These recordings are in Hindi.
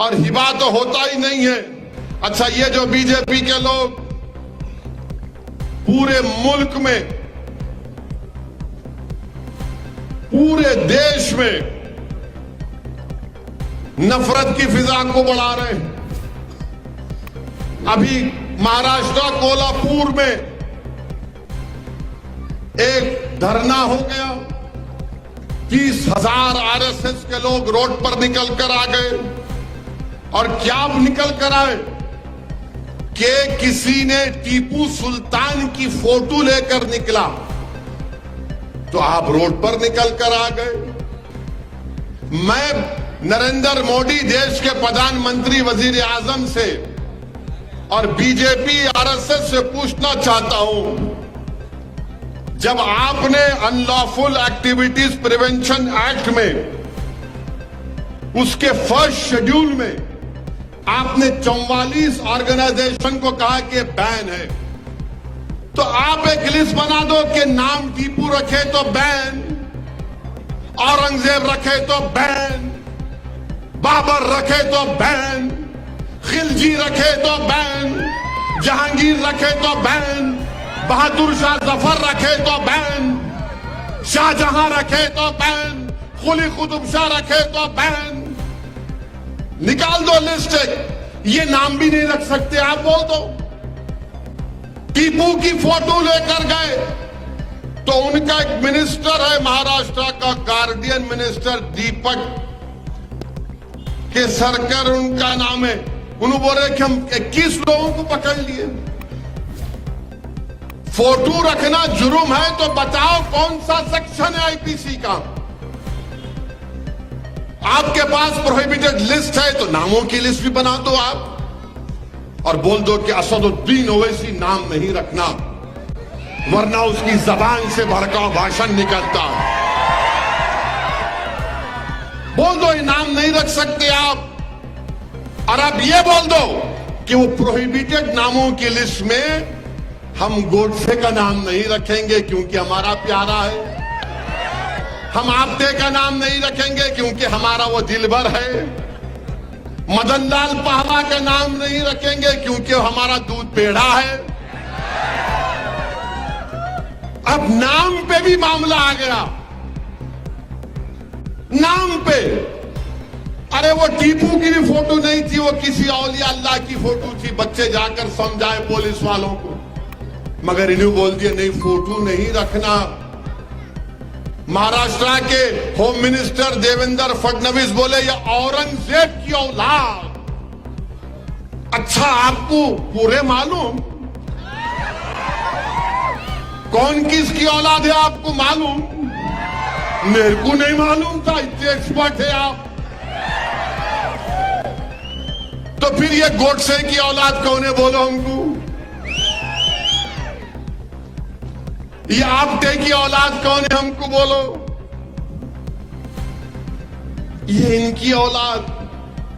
और हिबा तो होता ही नहीं है। अच्छा, ये जो बीजेपी के लोग पूरे मुल्क में, पूरे देश में नफरत की फिजा को बढ़ा रहे हैं। अभी महाराष्ट्र कोल्हापुर में एक धरना हो गया, 30,000 आरएसएस के लोग रोड पर निकल कर आ गए। और क्या निकल कर आए कि किसी ने टीपू सुल्तान की फोटो लेकर निकला तो आप रोड पर निकल कर आ गए। मैं नरेंद्र मोदी देश के प्रधानमंत्री, वजीर आजम से और बीजेपी आरएसएस से पूछना चाहता हूं, जब आपने अनलॉफुल एक्टिविटीज प्रिवेंशन एक्ट में उसके फर्स्ट शेड्यूल में आपने 44 ऑर्गेनाइजेशन को कहा कि बैन है, तो आप एक लिस्ट बना दो कि नाम टीपू रखे तो बैन, औरंगजेब रखे तो बैन, बाबर रखे तो बैन, खिलजी रखे तो बैन, जहांगीर रखे तो बैन, बहादुर शाह जफर रखे तो बैन, शाहजहां रखे तो बैन, कुली कुतुब शाह रखे तो बैन। निकाल दो लिस्ट। ये नाम भी नहीं रख सकते आप, बोल दो। टीपू की फोटो लेकर गए तो उनका एक मिनिस्टर है महाराष्ट्र का, गार्डियन मिनिस्टर दीपक केसरकर उनका नाम है। उन्होंने बोले कि हम 21 लोगों को पकड़ लिए। फोटो रखना जुर्म है तो बताओ कौन सा सेक्शन है आईपीसी का। आपके पास प्रोहिबिटेड लिस्ट है तो नामों की लिस्ट भी बना दो आप, और बोल दो कि असदुद्दीन ओवैसी नाम नहीं रखना, वरना उसकी जबान से भड़काऊ भाषण निकलता है। बोल दो ये नाम नहीं रख सकते आप। और अब ये बोल दो कि वो प्रोहिबिटेड नामों की लिस्ट में हम गोडसे का नाम नहीं रखेंगे क्योंकि हमारा प्यारा है, हम आपटे का नाम नहीं रखेंगे क्योंकि हमारा वो दिलबर है, मदन लाल पाहवा का नाम नहीं रखेंगे क्योंकि हमारा दूध पेड़ा है। अब नाम पे भी मामला आ गया, नाम पे। अरे वो टीपू की भी फोटो नहीं थी, वो किसी औलिया अल्लाह की फोटो थी। बच्चे जाकर समझाए पुलिस वालों को, मगर इन्हें बोल दिया नहीं, फोटो नहीं रखना। महाराष्ट्र के होम मिनिस्टर देवेंद्र फडणवीस बोले ये औरंगजेब की औलाद। अच्छा, आपको पूरे मालूम कौन किसकी औलाद है? आपको मालूम? मेरे को नहीं मालूम था, इतने एक्सपर्ट है आप। तो फिर ये गोडसे की औलाद कौन है बोलो हमको? ये आपटे की औलाद कौन है हमको बोलो? ये इनकी औलाद।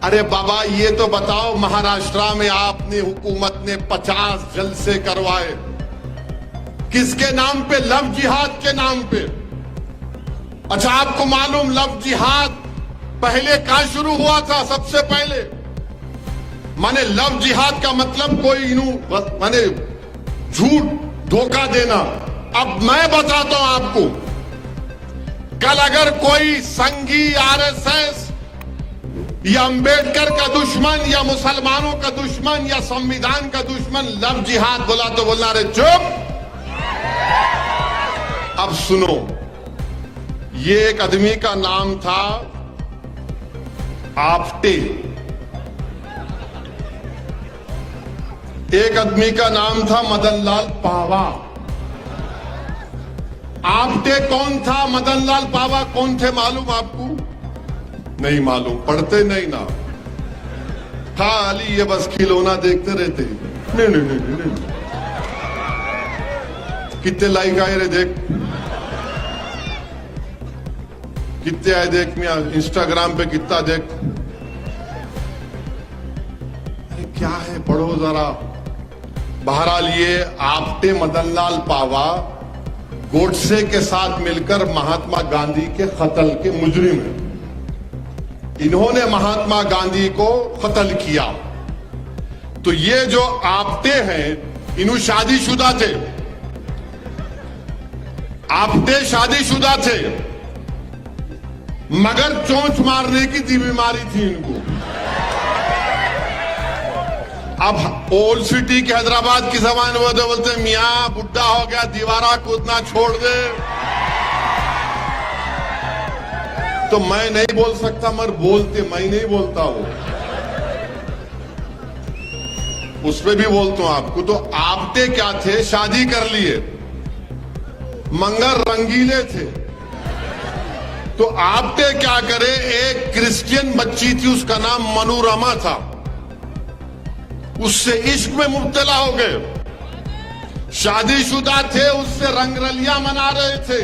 अरे बाबा, ये तो बताओ, महाराष्ट्र में आपने, हुकूमत ने 50 जलसे करवाए, किसके नाम पे? लव जिहाद के नाम पे। अच्छा, आपको मालूम लव जिहाद पहले कहां शुरू हुआ था? सबसे पहले माने लव जिहाद का मतलब कोई माने झूठ, धोखा देना। अब मैं बताता हूं आपको, कल अगर कोई संघी, आरएसएस या अंबेडकर का दुश्मन या मुसलमानों का दुश्मन या संविधान का दुश्मन लव जिहाद बोला तो बोलना रे चुप। अब सुनो, ये एक आदमी का नाम था आपटे, एक आदमी का नाम था मदन लाल पावा। आपटे कौन था? मदन लाल पावा कौन थे मालूम आपको? नहीं मालूम, पढ़ते नहीं ना, खाली ये बस खिलौना देखते रहते। नहीं नहीं नहीं नहीं, कितने लाइक आए रे देख, कितने आए देख, मियां इंस्टाग्राम पे कितना देख। अरे क्या है, पढ़ो जरा। बहरहाल ये आपटे मदन लाल पावा गोडसे के साथ मिलकर महात्मा गांधी के कत्ल के मुजरिम हैं। इन्होंने महात्मा गांधी को कत्ल किया। तो ये जो आपटे हैं, इन्हों शादीशुदा थे, आपटे शादीशुदा थे, मगर चोंच मारने की बीमारी थी इनको। अब ओल्ड सिटी के हैदराबाद की जबान में बोलते मियां बुढ़ा हो गया, दीवारा कूदना छोड़ दे। तो मैं नहीं बोल सकता, मगर बोलते मैं नहीं बोलता हूं, उसमें भी बोलता हूं आपको। तो आपटे क्या थे, शादी कर लिए, मंगर रंगीले थे। तो आपटे क्या करे, एक क्रिश्चियन बच्ची थी, उसका नाम मनोरमा था, उससे इश्क में मुब्तला हो गए। शादीशुदा थे, उससे रंगरलियां मना रहे थे।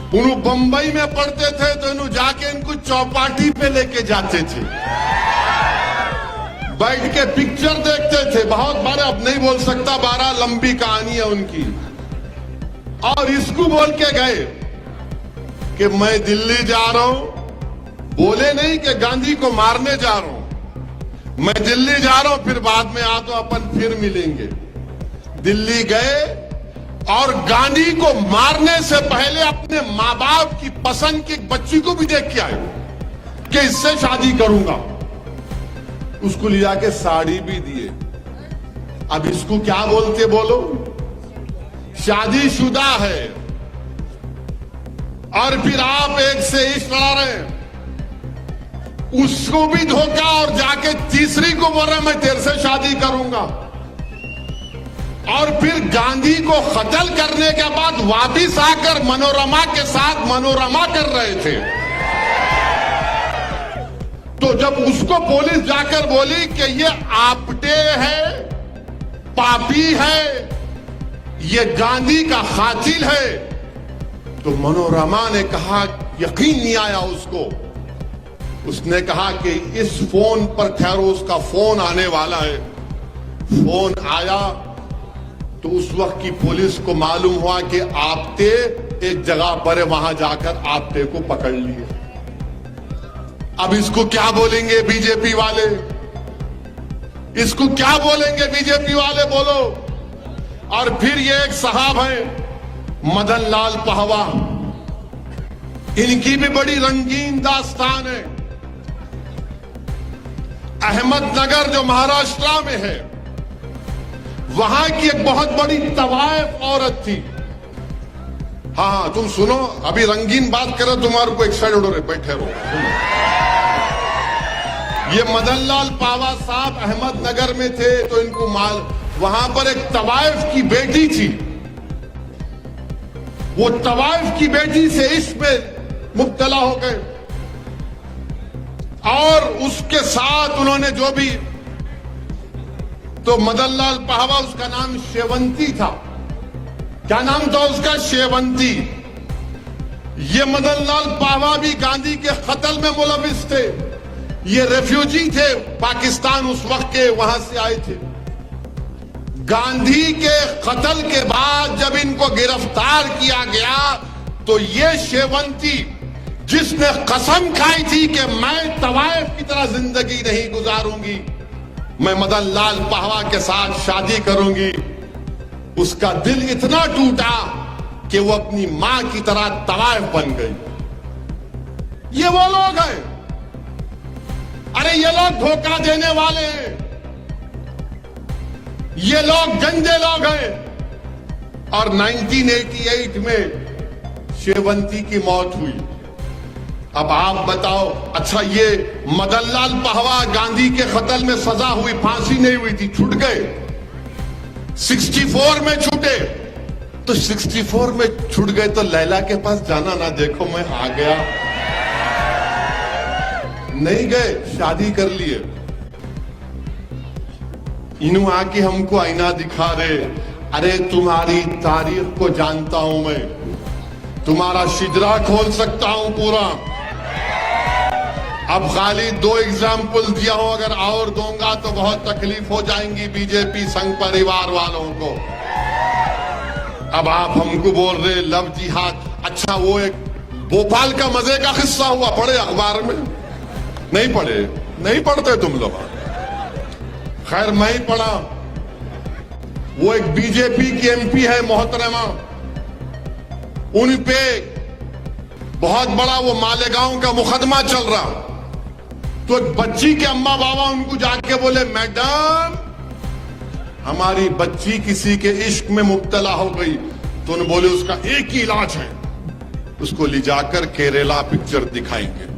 उन्होंने बंबई में पढ़ते थे, तो इन्हों जाके इनको चौपाटी पे लेके जाते थे, बैठ के पिक्चर देखते थे बहुत बार। अब नहीं बोल सकता, 12 लंबी कहानी है उनकी। और इसको बोल के गए कि मैं दिल्ली जा रहा हूं, बोले नहीं कि गांधी को मारने जा रहा हूं, मैं दिल्ली जा रहा हूं, फिर बाद में आ तो अपन फिर मिलेंगे। दिल्ली गए और गांधी को मारने से पहले अपने मां बाप की पसंद की एक बच्ची को भी देख के आए कि इससे शादी करूंगा। उसको ले जाके साड़ी भी दिए। अब इसको क्या बोलते बोलो, शादीशुदा है और फिर आप एक से इश्क लड़ा रहे हैं, उसको भी धोखा, और जाके तीसरी को बोल रहे मैं तेरे से शादी करूंगा। और फिर गांधी को कत्ल करने के बाद वापिस आकर मनोरमा के साथ मनोरमा कर रहे थे। तो जब उसको पुलिस जाकर बोली कि ये आपटे है, पापी है, ये गांधी का कातिल है, तो मनोरमा ने कहा, यकीन नहीं आया उसको। उसने कहा कि इस फोन पर ठहरो, उसका फोन आने वाला है। फोन आया तो उस वक्त की पुलिस को मालूम हुआ कि आपटे एक जगह पर है, वहां जाकर आपटे को पकड़ लिए। अब इसको क्या बोलेंगे बीजेपी वाले, इसको क्या बोलेंगे बीजेपी वाले, बोलो। और फिर ये एक साहब है मदन लाल पहवा, इनकी भी बड़ी रंगीन दास्तान है। अहमदनगर जो महाराष्ट्र में है, वहां की एक बहुत बड़ी तवायफ औरत थी। हाँ तुम सुनो, अभी रंगीन बात करो, तुम्हारे को एक साइड उड़ो रे, बैठे रहो। ये मदन लाल पावा साहब अहमदनगर में थे, तो इनको माल, वहां पर एक तवायफ की बेटी थी। वो तवायफ की बेटी से इश्क में मुब्तला हो गए और उसके साथ उन्होंने जो भी, तो मदन लाल पहवा, उसका नाम शेवंती था। क्या नाम था उसका? शेवंती। ये मदन लाल पहवा भी गांधी के कत्ल में मुलविस थे। ये रेफ्यूजी थे, पाकिस्तान उस वक्त के, वहां से आए थे। गांधी के कत्ल के बाद जब इनको गिरफ्तार किया गया, तो ये शेवंती, जिसने कसम खाई थी कि मैं तवायफ की तरह जिंदगी नहीं गुजारूंगी, मैं मदन लाल पहवा के साथ शादी करूंगी, उसका दिल इतना टूटा कि वो अपनी मां की तरह तवायफ बन गई। ये वो लोग हैं, अरे ये लोग धोखा देने वाले हैं, ये लोग गंदे लोग हैं। और 1988 में शेवंती की मौत हुई। अब आप बताओ, अच्छा ये मदन लाल पहवा गांधी के कत्ल में सजा हुई, फांसी नहीं हुई थी, छूट गए, 64 में छूटे। तो 64 में छूट गए तो लैला के पास जाना ना, देखो मैं आ गया, नहीं गए, शादी कर लिए। इन्हों आके हमको आईना दिखा रहे, अरे तुम्हारी तारीख को जानता हूं मैं, तुम्हारा शिजरा खोल सकता हूं पूरा। अब खाली 2 एग्जाम्पल दिया हूं, अगर और दूंगा तो बहुत तकलीफ हो जाएंगी बीजेपी संघ परिवार वालों को। अब आप हमको बोल रहे लव जिहाद, अच्छा वो एक भोपाल का मजे का किस्सा हुआ, पढ़े अखबार में? नहीं पढ़े? नहीं पढ़ते तुम लोग? खैर मैं ही पढ़ा। वो एक बीजेपी की एमपी है मोहतरमा, उन पे बहुत बड़ा वो मालेगांव का मुकदमा चल रहा। तो एक बच्ची के अम्मा बाबा उनको जाके बोले, मैडम हमारी बच्ची किसी के इश्क में मुब्तला हो गई। तो उन्होंने बोले उसका एक ही इलाज है, उसको ले जाकर केरला पिक्चर दिखाएंगे।